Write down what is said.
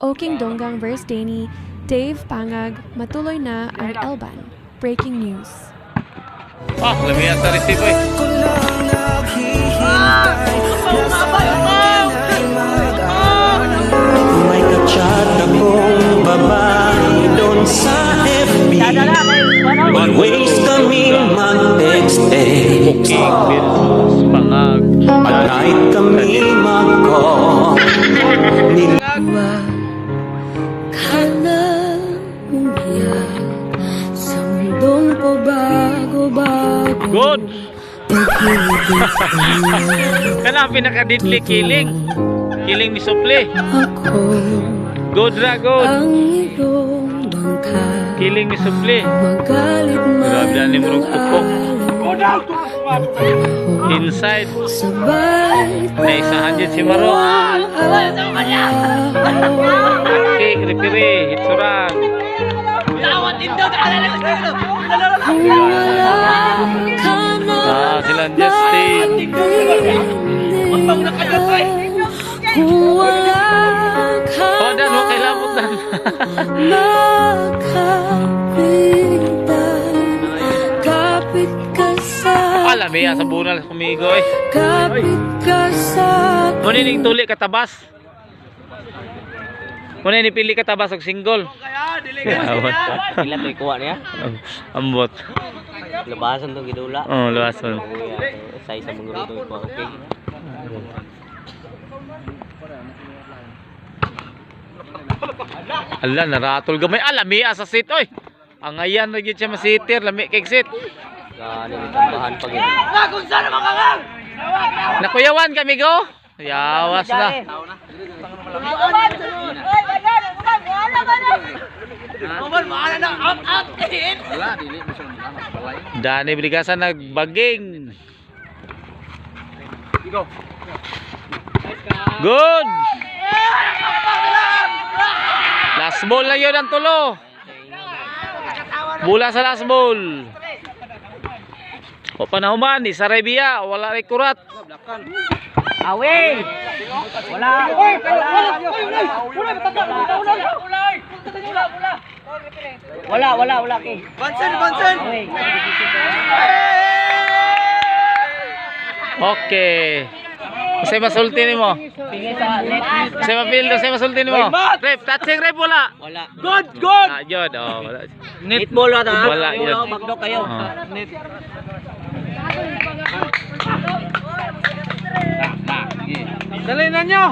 Oking Donggang vs Danny, Dave Pangag, matuloy na ang Elban. Breaking news. Lumiyan sa resibo eh. May ka-chat akong babae doon sa FB. Always kaming mag-text-text. Oking versus Pangag. At kahit kami mag-call, Huwag ka na umiyak sa mundong pabago-bago. Good! Pag-ibig ka na Kana ang pinaka-deadly killing. Killing ni Suple. ako Good ra, good. ang iyong bangka. Killing ni Suple. Magalit Grabe na ni man Murong Tupok. ang Inside. sabay Naisahan dyan si Maro. Okay, referee. Hitsurang. kung wala ka na Silang Justin. kung wala ka Oh, dan, mo kailangan dan. makapintay kapit ka sa Alam eh, sa bunal kumigo eh. kapit ka sa Muna ning tuli katabas. Muna ni pili katabas og single. Ilan to ikuha niya? Ambot. Labasan to gidula. Oh, luwason. Sa isa mong rito ikuha okay. Ala, naratol gamay. Alami sa sit oy. Ang ayan na gyud siya masitir, lami kay sit. Gani ni tambahan pag ito. Nakuyawan kami go. Yawas na. Dani Brigasan nagbaging. Good. Last ball na yun ang tulo. Bula sa last ball. O panahuman, isa Rebia, wala rin kurat. Away! Wala! Wala kay. Bansen! Okay. Kasi masulti ni mo. Tingin sa net. Kasi mapildo, kasi masulti ni mo. Rep, touching rep wala. Wala. Good! Ah, yun, oh, wala. Netball wala. Wala yun. Magdo kayo. Net. Dali na nyo!